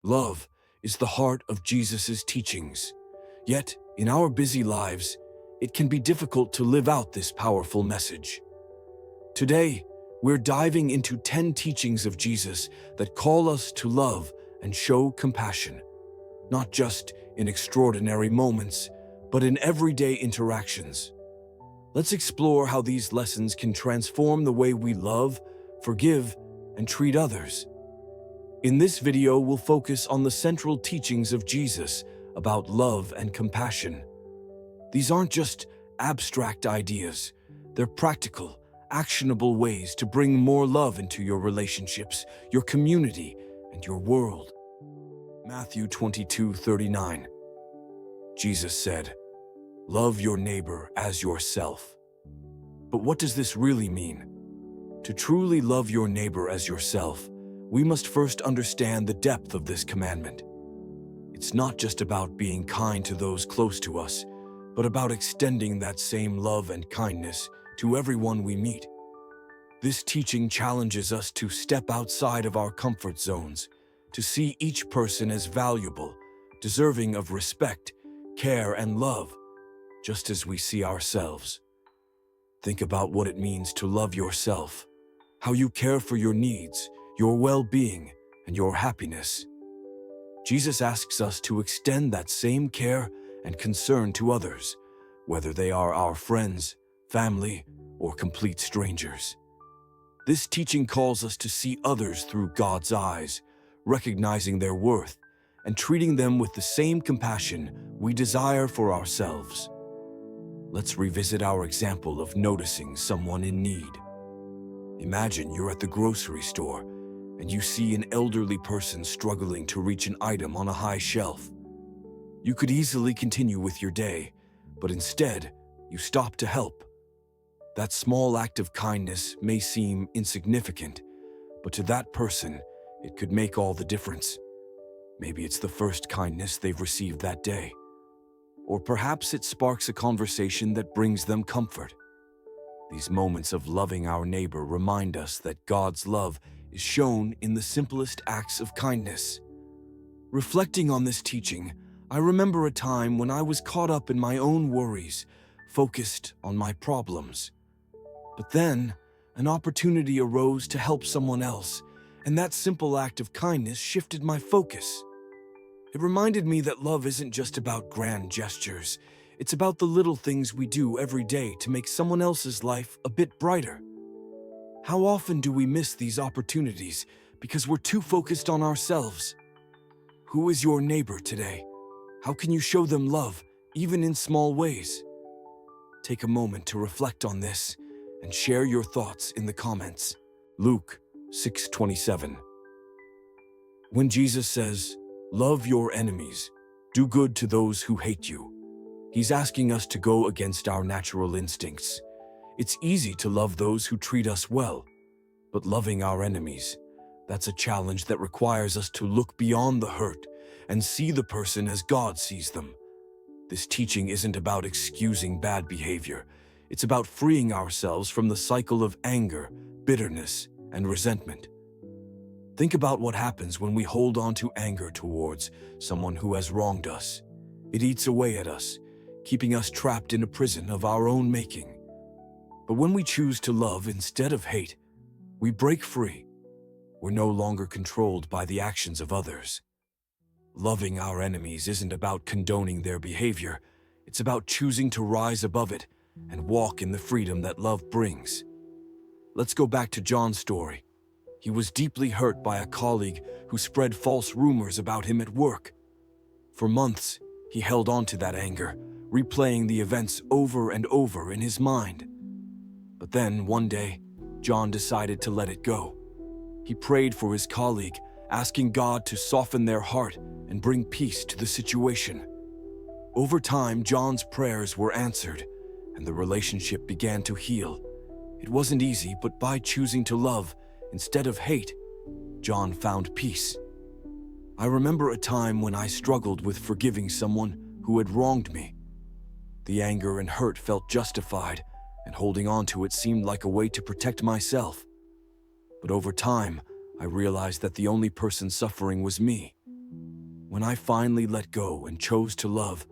Love is the heart of Jesus' teachings. Yet, in our busy lives, it can be difficult to live out this powerful message. Today, we're diving into 10 teachings of Jesus that call us to love and show compassion, not just in extraordinary moments, but in everyday interactions. Let's explore how these lessons can transform the way we love, forgive, and treat others. In this video, we'll focus on the central teachings of Jesus about love and compassion. These aren't just abstract ideas, they're practical, actionable ways to bring more love into your relationships, your community, and your world. Matthew 22:39. Jesus said, "Love your neighbor as yourself." But what does this really mean? To truly love your neighbor as yourself, we must first understand the depth of this commandment. It's not just about being kind to those close to us, but about extending that same love and kindness to everyone we meet. This teaching challenges us to step outside of our comfort zones, to see each person as valuable, deserving of respect, care, and love, just as we see ourselves. Think about what it means to love yourself, how you care for your needs, your well-being, and your happiness. Jesus asks us to extend that same care and concern to others, whether they are our friends, family, or complete strangers. This teaching calls us to see others through God's eyes, recognizing their worth, and treating them with the same compassion we desire for ourselves. Let's revisit our example of noticing someone in need. Imagine you're at the grocery store and you see an elderly person struggling to reach an item on a high shelf. You could easily continue with your day, but instead, you stop to help. That small act of kindness may seem insignificant, but to that person, it could make all the difference. Maybe it's the first kindness they've received that day. Or perhaps it sparks a conversation that brings them comfort. These moments of loving our neighbor remind us that God's love is shown in the simplest acts of kindness. Reflecting on this teaching, I remember a time when I was caught up in my own worries, focused on my problems. But then, an opportunity arose to help someone else, and that simple act of kindness shifted my focus. It reminded me that love isn't just about grand gestures. It's about the little things we do every day to make someone else's life a bit brighter. How often do we miss these opportunities because we're too focused on ourselves? Who is your neighbor today? How can you show them love, even in small ways? Take a moment to reflect on this and share your thoughts in the comments. Luke 6:27. When Jesus says, "Love your enemies, do good to those who hate you," he's asking us to go against our natural instincts. It's easy to love those who treat us well, but loving our enemies, that's a challenge that requires us to look beyond the hurt and see the person as God sees them. This teaching isn't about excusing bad behavior. It's about freeing ourselves from the cycle of anger, bitterness, and resentment. Think about what happens when we hold on to anger towards someone who has wronged us. It eats away at us, keeping us trapped in a prison of our own making. But when we choose to love instead of hate, we break free. We're no longer controlled by the actions of others. Loving our enemies isn't about condoning their behavior. It's about choosing to rise above it and walk in the freedom that love brings. Let's go back to John's story. He was deeply hurt by a colleague who spread false rumors about him at work. For months, he held on to that anger, replaying the events over and over in his mind. But then, one day, John decided to let it go. He prayed for his colleague, asking God to soften their heart and bring peace to the situation. Over time, John's prayers were answered, and the relationship began to heal. It wasn't easy, but by choosing to love instead of hate, John found peace. I remember a time when I struggled with forgiving someone who had wronged me. The anger and hurt felt justified, and holding on to it seemed like a way to protect myself. But over time, I realized that the only person suffering was me. When I finally let go and chose to love,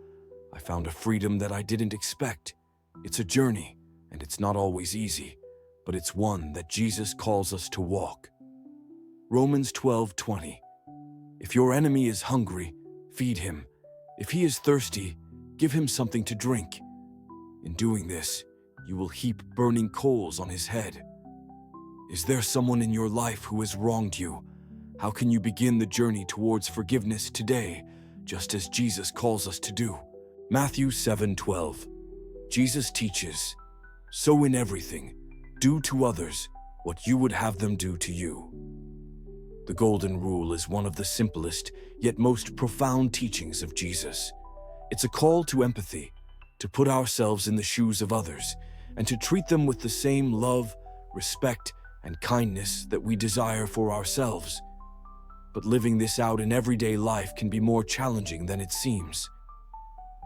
I found a freedom that I didn't expect. It's a journey, and it's not always easy, but it's one that Jesus calls us to walk. Romans 12:20. If your enemy is hungry, feed him. If he is thirsty, give him something to drink. In doing this, you will heap burning coals on his head. Is there someone in your life who has wronged you? How can you begin the journey towards forgiveness today, just as Jesus calls us to do? Matthew 7:12. Jesus teaches, "So in everything, do to others what you would have them do to you." The Golden Rule is one of the simplest, yet most profound teachings of Jesus. It's a call to empathy, to put ourselves in the shoes of others, and to treat them with the same love, respect, and kindness that we desire for ourselves. But living this out in everyday life can be more challenging than it seems.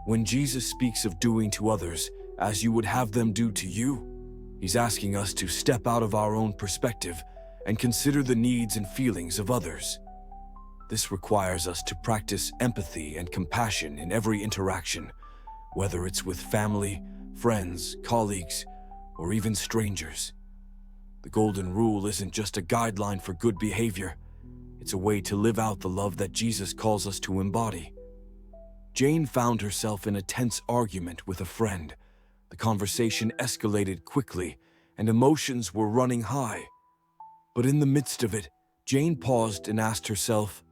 When Jesus speaks of doing to others as you would have them do to you, he's asking us to step out of our own perspective and consider the needs and feelings of others. This requires us to practice empathy and compassion in every interaction, whether it's with family, friends, colleagues, or even strangers. The Golden Rule isn't just a guideline for good behavior. It's a way to live out the love that Jesus calls us to embody. Jane found herself in a tense argument with a friend. The conversation escalated quickly, and emotions were running high. But in the midst of it, Jane paused and asked herself,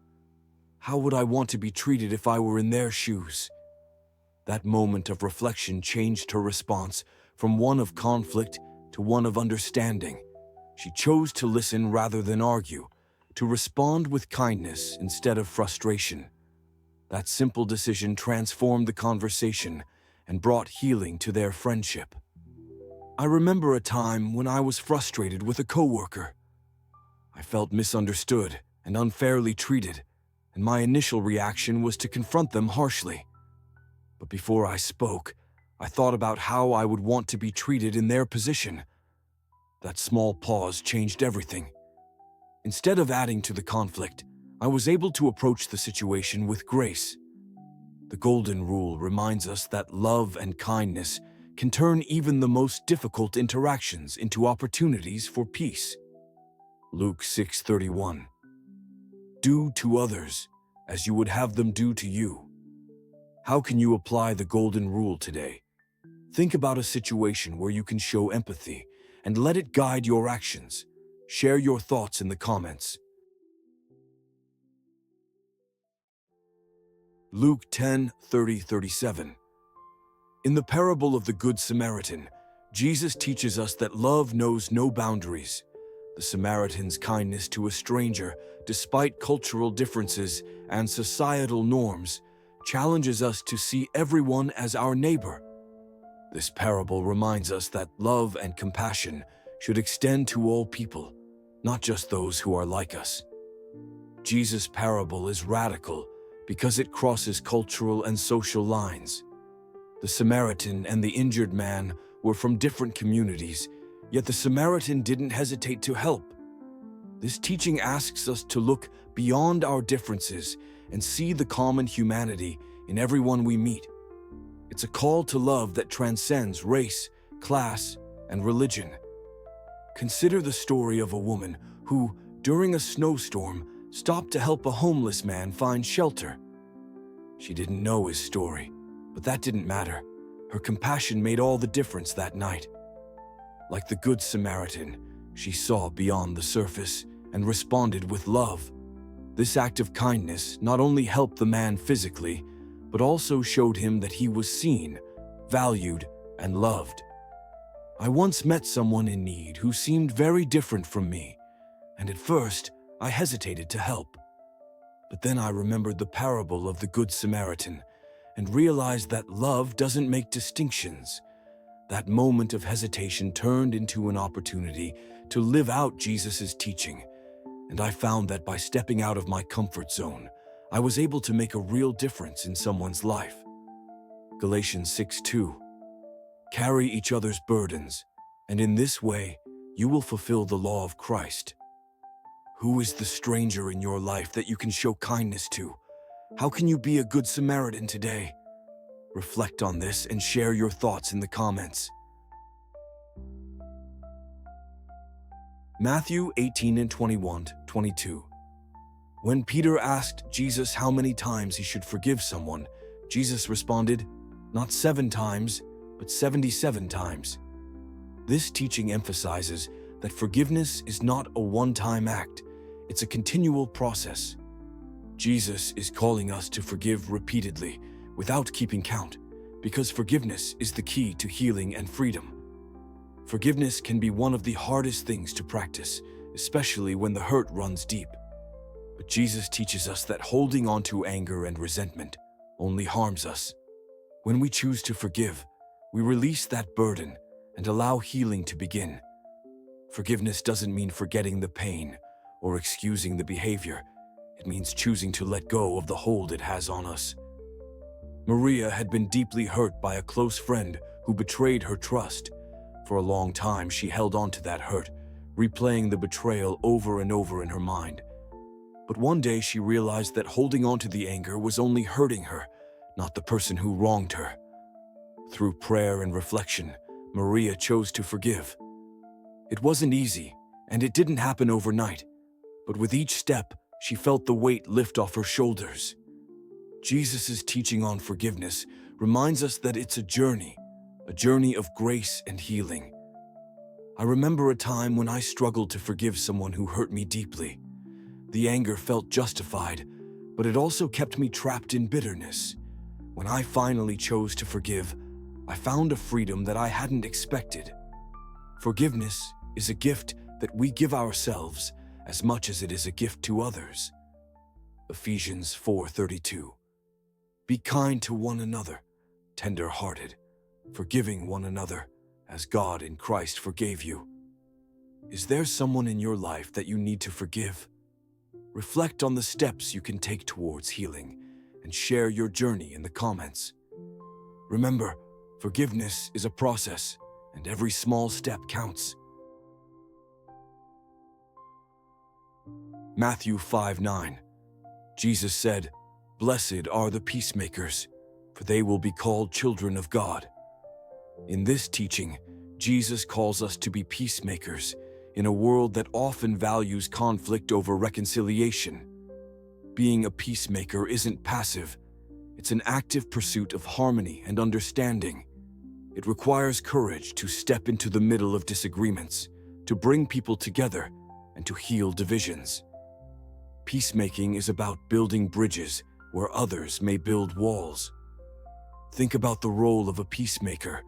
"How would I want to be treated if I were in their shoes?" That moment of reflection changed her response from one of conflict to one of understanding. She chose to listen rather than argue, to respond with kindness instead of frustration. That simple decision transformed the conversation and brought healing to their friendship. I remember a time when I was frustrated with a coworker. I felt misunderstood and unfairly treated, and my initial reaction was to confront them harshly. But before I spoke, I thought about how I would want to be treated in their position. That small pause changed everything. Instead of adding to the conflict, I was able to approach the situation with grace. The Golden Rule reminds us that love and kindness can turn even the most difficult interactions into opportunities for peace. Luke 6:31. Do to others as you would have them do to you. How can you apply the Golden Rule today? Think about a situation where you can show empathy and let it guide your actions. Share your thoughts in the comments. Luke 10:30-37. In the parable of the Good Samaritan, Jesus teaches us that love knows no boundaries. The Samaritan's kindness to a stranger, despite cultural differences and societal norms, challenges us to see everyone as our neighbor. This parable reminds us that love and compassion should extend to all people, not just those who are like us. Jesus' parable is radical because it crosses cultural and social lines. The Samaritan and the injured man were from different communities, yet the Samaritan didn't hesitate to help. This teaching asks us to look beyond our differences and see the common humanity in everyone we meet. It's a call to love that transcends race, class, and religion. Consider the story of a woman who, during a snowstorm, stopped to help a homeless man find shelter. She didn't know his story, but that didn't matter. Her compassion made all the difference that night. Like the Good Samaritan, she saw beyond the surface and responded with love. This act of kindness not only helped the man physically, but also showed him that he was seen, valued, and loved. I once met someone in need who seemed very different from me, and at first, I hesitated to help. But then I remembered the parable of the Good Samaritan and realized that love doesn't make distinctions. That moment of hesitation turned into an opportunity to live out Jesus' teaching, and I found that by stepping out of my comfort zone, I was able to make a real difference in someone's life. Galatians 6:2. Carry each other's burdens, and in this way, you will fulfill the law of Christ. Who is the stranger in your life that you can show kindness to? How can you be a good Samaritan today? Reflect on this and share your thoughts in the comments. Matthew 18 and 21-22. When Peter asked Jesus how many times he should forgive someone, Jesus responded, "Not 7 times, but 77 times." This teaching emphasizes that forgiveness is not a one-time act, it's a continual process. Jesus is calling us to forgive repeatedly, without keeping count, because forgiveness is the key to healing and freedom. Forgiveness can be one of the hardest things to practice, especially when the hurt runs deep. But Jesus teaches us that holding on to anger and resentment only harms us. When we choose to forgive, we release that burden and allow healing to begin. Forgiveness doesn't mean forgetting the pain or excusing the behavior. It means choosing to let go of the hold it has on us. Maria had been deeply hurt by a close friend who betrayed her trust. For a long time, she held on to that hurt, replaying the betrayal over and over in her mind. But one day she realized that holding on to the anger was only hurting her, not the person who wronged her. Through prayer and reflection, Maria chose to forgive. It wasn't easy, and it didn't happen overnight, but with each step, she felt the weight lift off her shoulders. Jesus' teaching on forgiveness reminds us that it's a journey of grace and healing. I remember a time when I struggled to forgive someone who hurt me deeply. The anger felt justified, but it also kept me trapped in bitterness. When I finally chose to forgive, I found a freedom that I hadn't expected. Forgiveness is a gift that we give ourselves as much as it is a gift to others. Ephesians 4:32. Be kind to one another, tender-hearted, forgiving one another as God in Christ forgave you. Is there someone in your life that you need to forgive? Reflect on the steps you can take towards healing and share your journey in the comments. Remember, forgiveness is a process, and every small step counts. Matthew 5:9. Jesus said, "Blessed are the peacemakers, for they will be called children of God." In this teaching, Jesus calls us to be peacemakers in a world that often values conflict over reconciliation. Being a peacemaker isn't passive. It's an active pursuit of harmony and understanding. It requires courage to step into the middle of disagreements, to bring people together, and to heal divisions. Peacemaking is about building bridges where others may build walls. Think about the role of a peacemaker.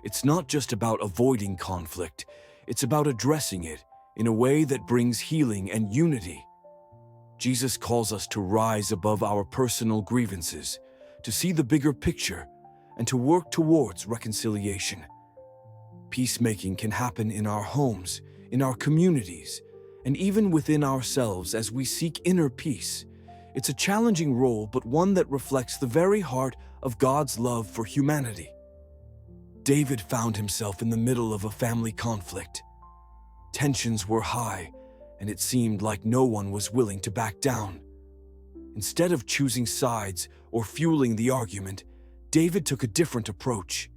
It's not just about avoiding conflict, it's about addressing it in a way that brings healing and unity. Jesus calls us to rise above our personal grievances, to see the bigger picture, and to work towards reconciliation. Peacemaking can happen in our homes, in our communities, and even within ourselves as we seek inner peace. It's a challenging role, but one that reflects the very heart of God's love for humanity. David found himself in the middle of a family conflict. Tensions were high, and it seemed like no one was willing to back down. Instead of choosing sides or fueling the argument, David took a different approach.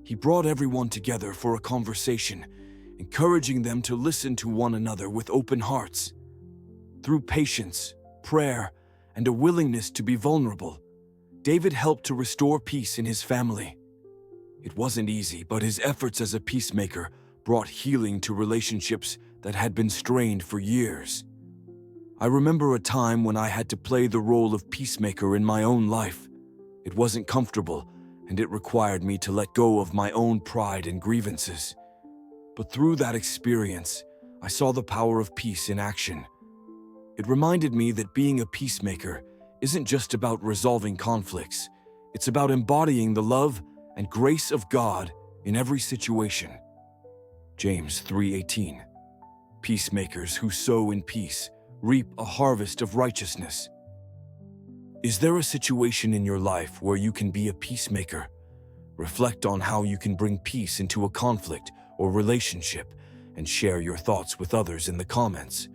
He brought everyone together for a conversation, encouraging them to listen to one another with open hearts. Through patience, prayer, and a willingness to be vulnerable, David helped to restore peace in his family. It wasn't easy, but his efforts as a peacemaker brought healing to relationships that had been strained for years. I remember a time when I had to play the role of peacemaker in my own life. It wasn't comfortable, and it required me to let go of my own pride and grievances. But through that experience, I saw the power of peace in action. It reminded me that being a peacemaker isn't just about resolving conflicts. It's about embodying the love and grace of God in every situation. James 3:18. Peacemakers who sow in peace reap a harvest of righteousness. Is there a situation in your life where you can be a peacemaker? Reflect on how you can bring peace into a conflict or relationship and share your thoughts with others in the comments.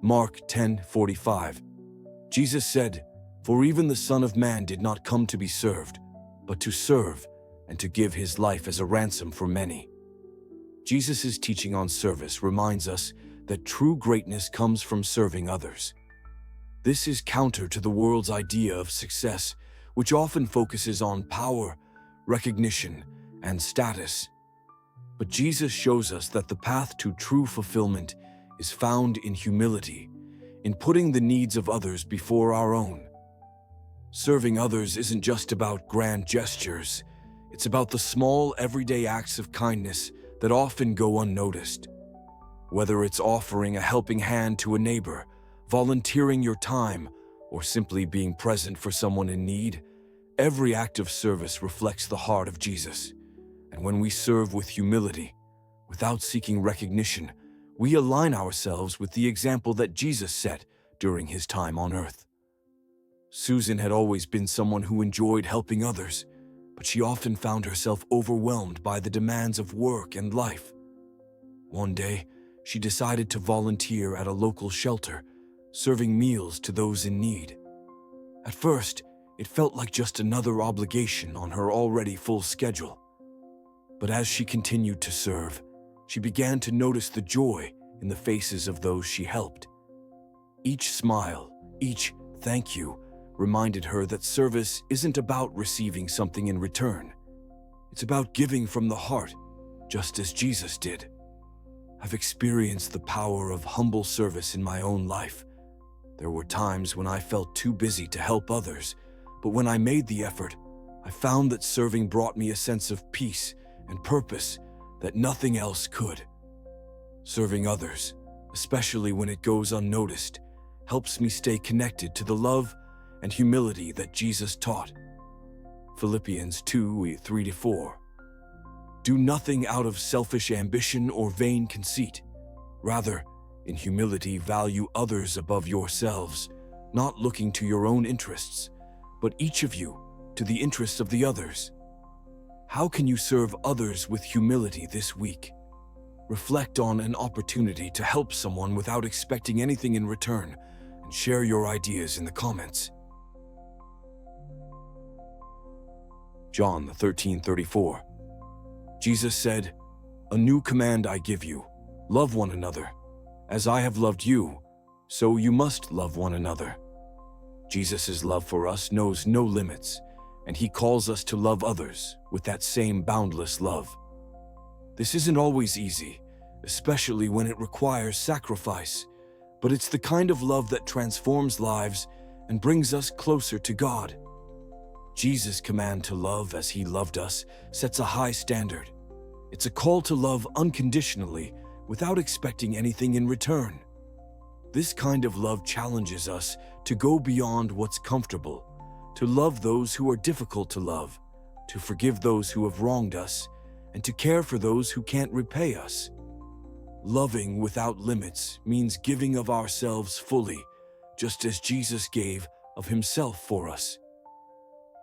Mark 10:45. Jesus said, "For even the Son of Man did not come to be served, but to serve and to give his life as a ransom for many." Jesus' teaching on service reminds us that true greatness comes from serving others. This is counter to the world's idea of success, which often focuses on power, recognition, and status. But Jesus shows us that the path to true fulfillment is found in humility, in putting the needs of others before our own. Serving others isn't just about grand gestures. It's about the small, everyday acts of kindness that often go unnoticed. Whether it's offering a helping hand to a neighbor, volunteering your time, or simply being present for someone in need, every act of service reflects the heart of Jesus. And when we serve with humility, without seeking recognition, we align ourselves with the example that Jesus set during his time on earth. Susan had always been someone who enjoyed helping others, but she often found herself overwhelmed by the demands of work and life. One day, she decided to volunteer at a local shelter, serving meals to those in need. At first, it felt like just another obligation on her already full schedule. But as she continued to serve, she began to notice the joy in the faces of those she helped. Each smile, each thank you, reminded her that service isn't about receiving something in return. It's about giving from the heart, just as Jesus did. I've experienced the power of humble service in my own life. There were times when I felt too busy to help others, but when I made the effort, I found that serving brought me a sense of peace and purpose that nothing else could. Serving others, especially when it goes unnoticed, helps me stay connected to the love and humility that Jesus taught. Philippians 2:3-4. Do nothing out of selfish ambition or vain conceit. Rather, in humility, value others above yourselves, not looking to your own interests, but each of you to the interests of the others. How can you serve others with humility this week? Reflect on an opportunity to help someone without expecting anything in return, and share your ideas in the comments. John 13:34. Jesus said, "A new command I give you, love one another. As I have loved you, so you must love one another." Jesus' love for us knows no limits, and he calls us to love others with that same boundless love. This isn't always easy, especially when it requires sacrifice, but it's the kind of love that transforms lives and brings us closer to God. Jesus' command to love as he loved us sets a high standard. It's a call to love unconditionally without expecting anything in return. This kind of love challenges us to go beyond what's comfortable, to love those who are difficult to love, to forgive those who have wronged us, and to care for those who can't repay us. Loving without limits means giving of ourselves fully, just as Jesus gave of himself for us.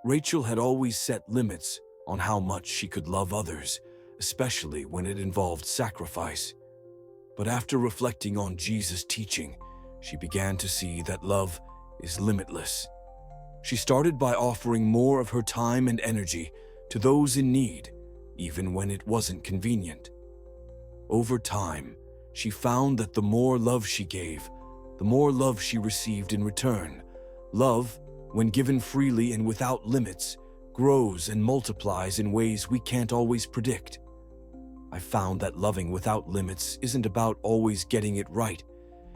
Rachel had always set limits on how much she could love others, especially when it involved sacrifice. But after reflecting on Jesus' teaching, she began to see that love is limitless. She started by offering more of her time and energy to those in need, even when it wasn't convenient. Over time, she found that the more love she gave, the more love she received in return. Love, when given freely and without limits, grows and multiplies in ways we can't always predict. I found that loving without limits isn't about always getting it right.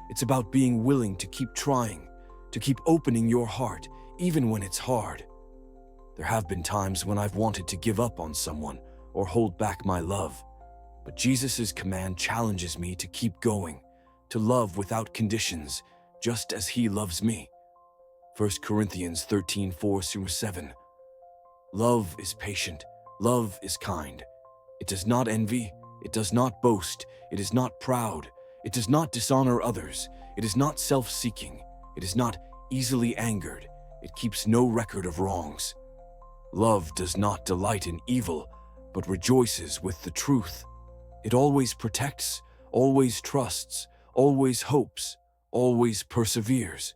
It's about being willing to keep trying, to keep opening your heart, even when it's hard. There have been times when I've wanted to give up on someone or hold back my love. But Jesus' command challenges me to keep going, to love without conditions, just as he loves me. 1 Corinthians 13:4-7. Love is patient. Love is kind. It does not envy. It does not boast. It is not proud. It does not dishonor others. It is not self-seeking. It is not easily angered. It keeps no record of wrongs. Love does not delight in evil, but rejoices with the truth. It always protects, always trusts, always hopes, always perseveres.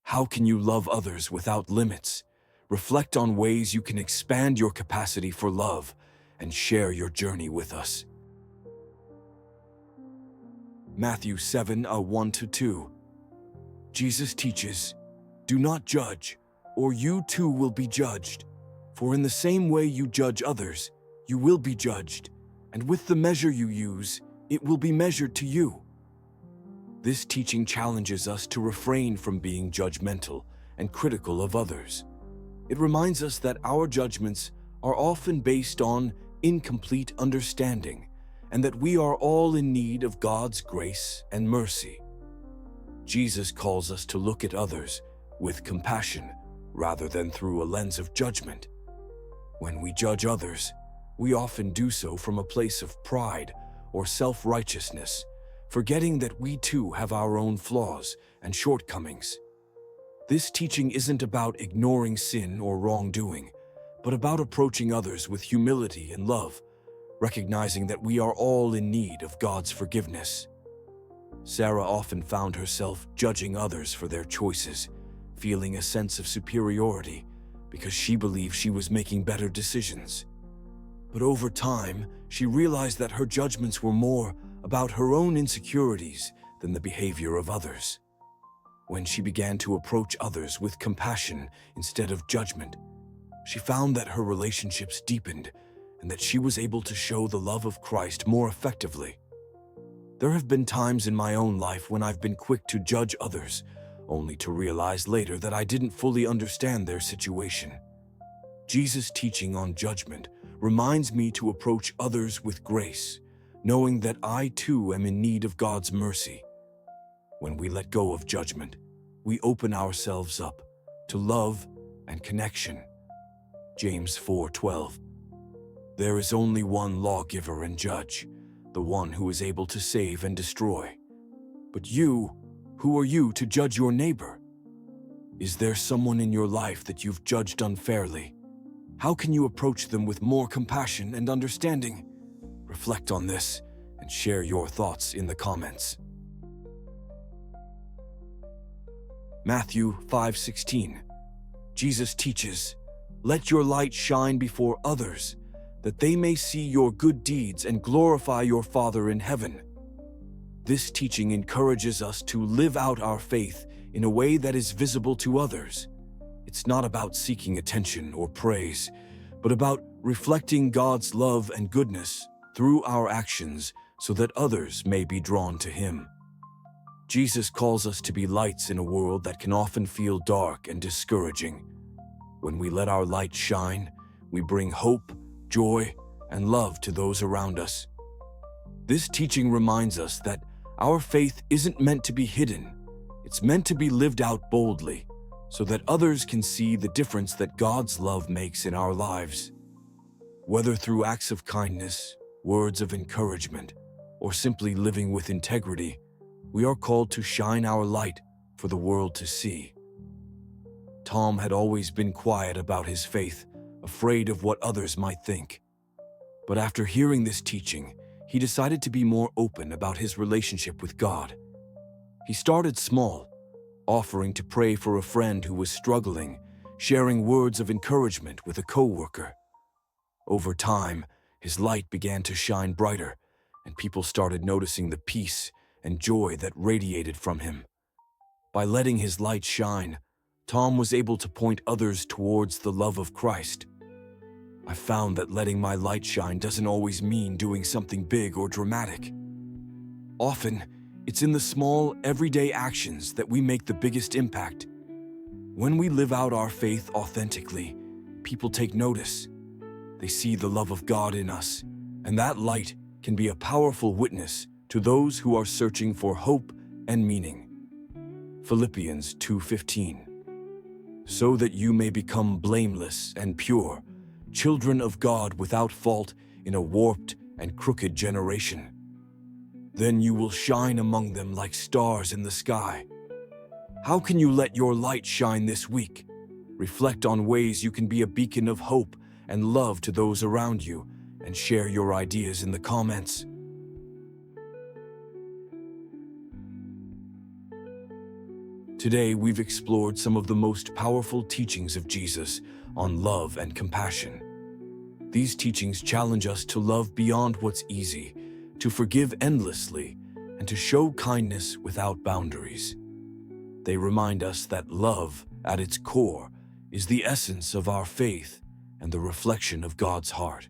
How can you love others without limits? Reflect on ways you can expand your capacity for love and share your journey with us. Matthew 7:1-2. Jesus teaches, "Do not judge, or you too will be judged. For in the same way you judge others, you will be judged, and with the measure you use, it will be measured to you." This teaching challenges us to refrain from being judgmental and critical of others. It reminds us that our judgments are often based on incomplete understanding, and that we are all in need of God's grace and mercy. Jesus calls us to look at others with compassion rather than through a lens of judgment. When we judge others, we often do so from a place of pride or self-righteousness, forgetting that we too have our own flaws and shortcomings. This teaching isn't about ignoring sin or wrongdoing, but about approaching others with humility and love, recognizing that we are all in need of God's forgiveness. Sarah often found herself judging others for their choices, feeling a sense of superiority because she believed she was making better decisions. But over time, she realized that her judgments were more about her own insecurities than the behavior of others. When she began to approach others with compassion instead of judgment, she found that her relationships deepened and that she was able to show the love of Christ more effectively. There have been times in my own life when I've been quick to judge others, only to realize later that I didn't fully understand their situation. Jesus' teaching on judgment reminds me to approach others with grace, knowing that I too am in need of God's mercy. When we let go of judgment, we open ourselves up to love and connection. James 4:12. There is only one lawgiver and judge, the one who is able to save and destroy. But you, who are you to judge your neighbor? Is there someone in your life that you've judged unfairly? How can you approach them with more compassion and understanding? Reflect on this and share your thoughts in the comments. Matthew 5:16. Jesus teaches, "Let your light shine before others, that they may see your good deeds and glorify your Father in heaven." This teaching encourages us to live out our faith in a way that is visible to others. It's not about seeking attention or praise, but about reflecting God's love and goodness through our actions so that others may be drawn to Him. Jesus calls us to be lights in a world that can often feel dark and discouraging. When we let our light shine, we bring hope, joy, and love to those around us. This teaching reminds us that our faith isn't meant to be hidden. It's meant to be lived out boldly, so that others can see the difference that God's love makes in our lives. Whether through acts of kindness, words of encouragement, or simply living with integrity, we are called to shine our light for the world to see. Tom had always been quiet about his faith, afraid of what others might think. But after hearing this teaching, he decided to be more open about his relationship with God. He started small, offering to pray for a friend who was struggling, sharing words of encouragement with a coworker. Over time, his light began to shine brighter, and people started noticing the peace and joy that radiated from him. By letting his light shine, Tom was able to point others towards the love of Christ. I found that letting my light shine doesn't always mean doing something big or dramatic. Often, it's in the small, everyday actions that we make the biggest impact. When we live out our faith authentically, people take notice. They see the love of God in us, and that light can be a powerful witness to those who are searching for hope and meaning. Philippians 2:15. So that you may become blameless and pure, children of God without fault in a warped and crooked generation. Then you will shine among them like stars in the sky. How can you let your light shine this week? Reflect on ways you can be a beacon of hope and love to those around you, and share your ideas in the comments. Today, we've explored some of the most powerful teachings of Jesus on love and compassion. These teachings challenge us to love beyond what's easy, to forgive endlessly, and to show kindness without boundaries. They remind us that love, at its core, is the essence of our faith and the reflection of God's heart.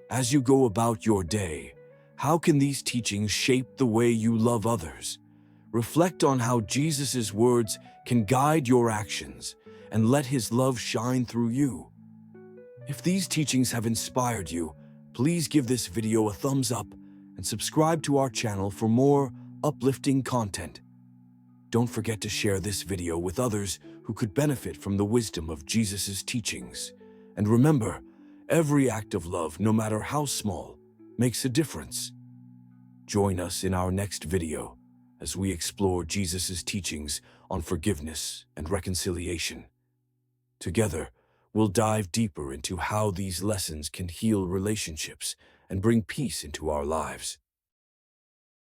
As you go about your day, how can these teachings shape the way you love others? Reflect on how Jesus' words can guide your actions and let His love shine through you. If these teachings have inspired you, please give this video a thumbs up and subscribe to our channel for more uplifting content. Don't forget to share this video with others who could benefit from the wisdom of Jesus' teachings. And remember, every act of love, no matter how small, makes a difference. Join us in our next video as we explore Jesus' teachings on forgiveness and reconciliation. Together, we'll dive deeper into how these lessons can heal relationships and bring peace into our lives.